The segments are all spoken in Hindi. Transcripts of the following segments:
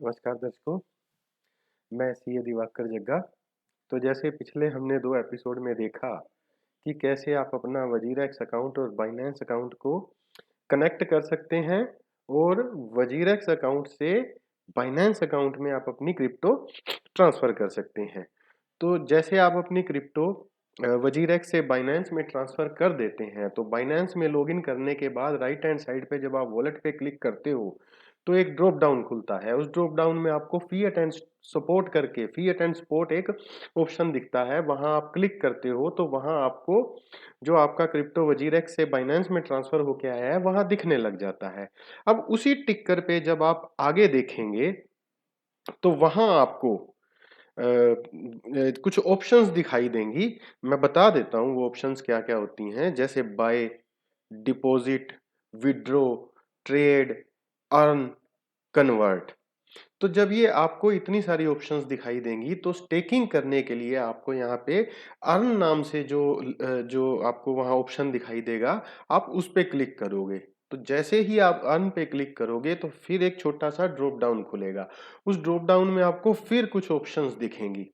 नमस्कार दर्शकों, मैं सीए दिवाकर जग्गा। तो जैसे पिछले हमने 2 एपिसोड में देखा कि कैसे आप अपना वजीरेक्स अकाउंट और बाइनेंस अकाउंट को कनेक्ट कर सकते हैं और वजीरेक्स अकाउंट से बाइनेंस अकाउंट में आप अपनी क्रिप्टो ट्रांसफ़र कर सकते हैं। तो जैसे आप अपनी क्रिप्टो वजीरेक्स से बाइनेंस में ट्रांसफ़र कर देते हैं, तो बाइनेंस में लॉगिन करने के बाद राइट हैंड साइड पे जब आप वॉलेट पे क्लिक करते हो, तो एक ड्रॉप डाउन खुलता है। उस ड्रॉप डाउन में आपको फिएट एंड सपोर्ट करके फिएट एंड सपोर्ट एक ऑप्शन दिखता है, वहाँ आप क्लिक करते हो तो वहाँ आपको जो आपका क्रिप्टो वजीरेक्स से बाइनेंस में ट्रांसफ़र होके आया है, वहाँ दिखने लग जाता है। अब उसी टिकर पे जब आप आगे देखेंगे, तो वहाँ आपको कुछ ऑप्शंस दिखाई देंगी। मैं बता देता हूँ वो ऑप्शंस क्या-क्या होती हैं, जैसे buy, deposit, withdraw, trade, earn, convert. तो जब ये आपको इतनी सारी ऑप्शंस दिखाई देंगी, तो स्टेकिंग करने के लिए आपको यहाँ पे अर्न नाम से जो आपको वहाँ ऑप्शन दिखाई देगा, आप उस पे क्लिक करोगे। तो जैसे ही आप अर्न पे क्लिक करोगे, तो फिर एक छोटा-सा ड्रॉप डाउन खुलेगा। उस ड्रॉप डाउन में आपको फिर कुछ ऑप्शंस दिखेंगी।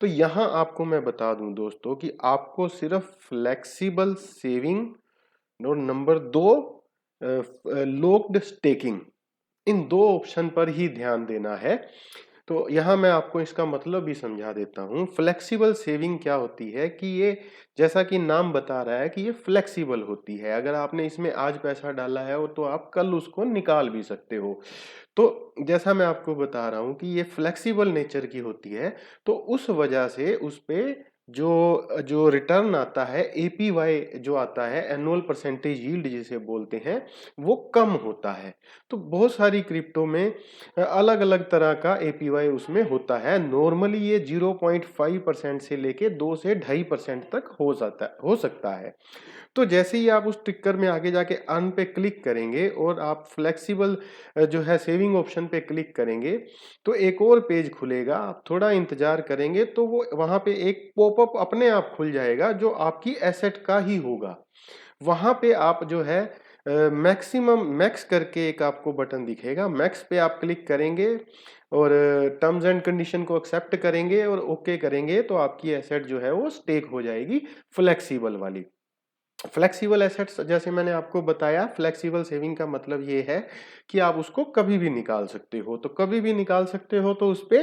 तो यहाँ आपको मैं बता दूँ दोस्तों कि आपको सिर्फ फ्लेक्सिबल सेविंग और नंबर 2 लॉक्ड स्टेकिंग, इन 2 ऑप्शन पर ही ध्यान देना है। तो यहाँ मैं आपको इसका मतलब भी समझा देता हूँ। फ्लेक्सिबल सेविंग क्या होती है कि ये जैसा कि नाम बता रहा है कि ये फ्लेक्सिबल होती है। अगर आपने इसमें आज पैसा डाला है तो आप कल उसको निकाल भी सकते हो। तो जैसा मैं आपको बता रहा हूँ कि ये फ्लेक्सिबल नेचर की होती है, तो उस वजह से उसपे जो जो रिटर्न आता है, एपीवाई जो आता है, एनुअल परसेंटेज यील्ड जिसे बोलते हैं, वो कम होता है। तो बहुत सारी क्रिप्टो में अलग-अलग तरह का एपीवाई उसमें होता है। नॉर्मली ये 0.5% से लेके 2 से 2.5% तक हो सकता है। तो जैसे ही आप उस टिकर में आगे जाके अर्न पे क्लिक करेंगे और आप फ्लेक्सिबल जो है सेविंग ऑप्शन पे क्लिक करेंगे, तो एक और पेज खुलेगा। आप थोड़ा इंतजार करेंगे तो वो वहाँ पे एक पॉपअप अपने आप खुल जाएगा जो आपकी एसेट का ही होगा। वहाँ पे आप जो है मैक्सिमम मैक्स करके एक आपको बटन दिखेगा, मैक्स पे आप क्लिक करेंगे और टर्म्स एंड कंडीशन को एक्सेप्ट करेंगे और ओके करेंगे, तो आपकी एसेट जो है वो स्टेक हो जाएगी फ्लेक्सिबल वाली। फ्लेक्सिबल एसेट्स जैसे मैंने आपको बताया, फ्लेक्सिबल सेविंग का मतलब ये है कि आप उसको कभी भी निकाल सकते हो। तो कभी भी निकाल सकते हो तो उसपे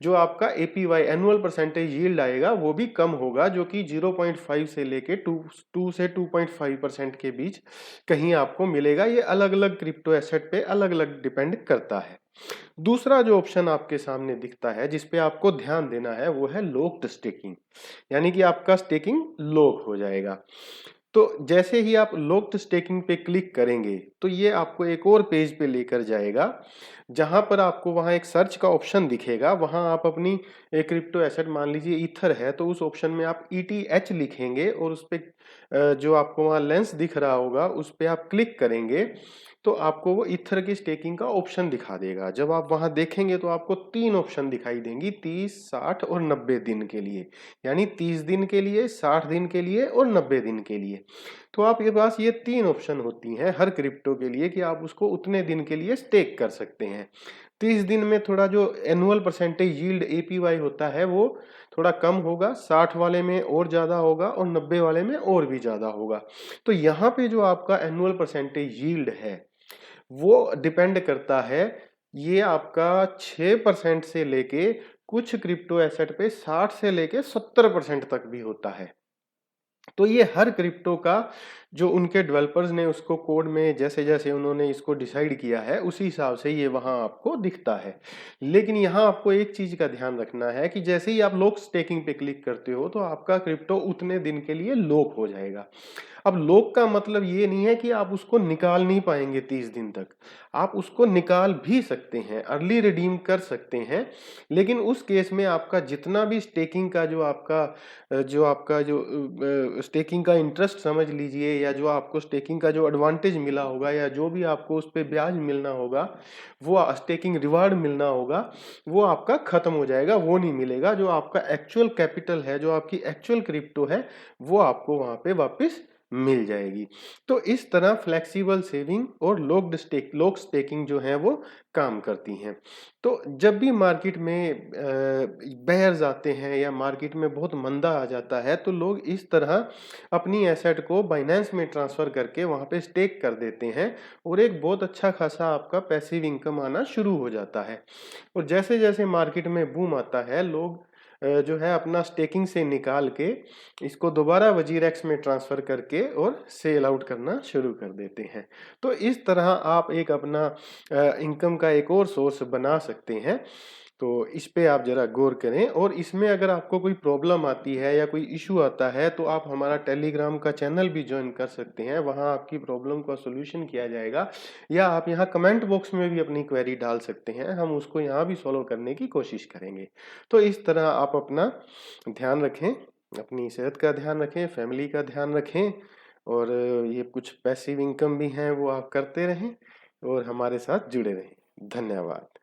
जो आपका एपीवाई एनुअल परसेंटेज यील्ड आएगा वो भी कम होगा, जो कि 0.5 से लेके 2 से 2.5% के बीच कहीं आपको मिलेगा। ये अलग-अलग क्रिप्टो एसेट पे अलग-अलग डिपेंड करता है। दूसरा जो ऑप्शन आपके सामने दिखता है जिस पे आपको ध्यान देना है वो है लॉक्ड स्टेकिंग, यानी कि आपका स्टेकिंग लॉक हो जाएगा। तो जैसे ही आप लॉक्ड स्टेकिंग पे क्लिक करेंगे, तो ये आपको एक और पेज पे लेकर जाएगा, जहाँ पर आपको वहाँ एक सर्च का ऑप्शन दिखेगा। वहाँ आप अपनी एक क्रिप्टो एसेट मान लीजिए ईथर है, तो उस ऑप्शन में आप ईटीएच लिखेंगे और उस पे जो आपको वहाँ लेंस दिख रहा होगा, उस पे आप क्लिक करेंगे, तो आपको वो ईथर की स्टेकिंग का ऑप्शन दिखा देगा। जब आप वहाँ देखेंगे तो आपको 3 ऑप्शन दिखाई देंगी, 30, 60 और 90 दिन के लिए। यानी 30 दिन के लिए, 60 दिन के लिए और 90 दिन के लिए। तो आपके पास ये 3 ऑप्शन होती हैं हर क्रिप्टो के लिए कि आप उसको उतने दिन के लिए स्टेक कर सकते हैं। 30 दिन में थोड़ा जो एनुअल परसेंटेज यील्ड एपीवाई होता है वो थोड़ा कम होगा, 60 वाले में और ज़्यादा होगा और 90 वाले में और भी ज़्यादा होगा। तो यहाँ पे जो आपका एनुअल परसेंटेज यील्ड है, वो डिपेंड करता है, ये आपका 6% से लेके कुछ क्रिप्टो एसेट पे 60 से लेके 70% तक भी होता है। तो ये हर क्रिप्टो का जो उनके डेवलपर्स ने उसको कोड में जैसे-जैसे उन्होंने इसको डिसाइड किया है, उसी हिसाब से ये वहाँ आपको दिखता है। लेकिन यहाँ आपको एक चीज़ का ध्यान रखना है कि जैसे ही आप लॉक स्टेकिंग पे क्लिक करते हो, तो आपका क्रिप्टो उतने दिन के लिए लॉक हो जाएगा। अब लॉक का मतलब ये नहीं है कि आप उसको निकाल नहीं पाएँगे 30 दिन तक। आप उसको निकाल भी सकते हैं, अर्ली रिडीम कर सकते हैं, लेकिन उस केस में आपका जितना भी स्टेकिंग का जो स्टेकिंग का इंटरेस्ट समझ लीजिए, या जो आपको स्टेकिंग का जो एडवांटेज मिला होगा, या जो भी आपको उस पे ब्याज मिलना होगा, वो स्टेकिंग रिवार्ड मिलना होगा, वो आपका खत्म हो जाएगा, वो नहीं मिलेगा। जो आपका एक्चुअल कैपिटल है, जो आपकी एक्चुअल क्रिप्टो है, वो आपको वहाँ पे वापस मिल जाएगी। तो इस तरह फ्लेक्सिबल सेविंग और लॉक स्टेकिंग जो है वो काम करती हैं। तो जब भी मार्केट में बेयर्स आते हैं या मार्केट में बहुत मंदा आ जाता है, तो लोग इस तरह अपनी एसेट को बाइनेंस में ट्रांसफ़र करके वहाँ पे स्टेक कर देते हैं और एक बहुत अच्छा खासा आपका पैसिव इनकम आना शुरू हो जाता है। और जैसे-जैसे मार्केट में बूम आता है, लोग जो है अपना स्टेकिंग से निकाल के इसको दोबारा वजीरेक्स में ट्रांसफ़र करके और सेल आउट करना शुरू कर देते हैं। तो इस तरह आप एक अपना इनकम का एक और सोर्स बना सकते हैं। तो इस पे आप ज़रा गौर करें, और इसमें अगर आपको कोई प्रॉब्लम आती है या कोई इश्यू आता है, तो आप हमारा टेलीग्राम का चैनल भी जॉइन कर सकते हैं। वहाँ आपकी प्रॉब्लम का सॉल्यूशन किया जाएगा, या आप यहाँ कमेंट बॉक्स में भी अपनी क्वेरी डाल सकते हैं, हम उसको यहाँ भी सॉल्व करने की कोशिश करेंगे। तो इस तरह आप अपना ध्यान रखें, अपनी सेहत का ध्यान रखें, फैमिली का ध्यान रखें, और ये कुछ पैसिव इनकम भी हैं वो आप करते रहें और हमारे साथ जुड़े रहें। धन्यवाद।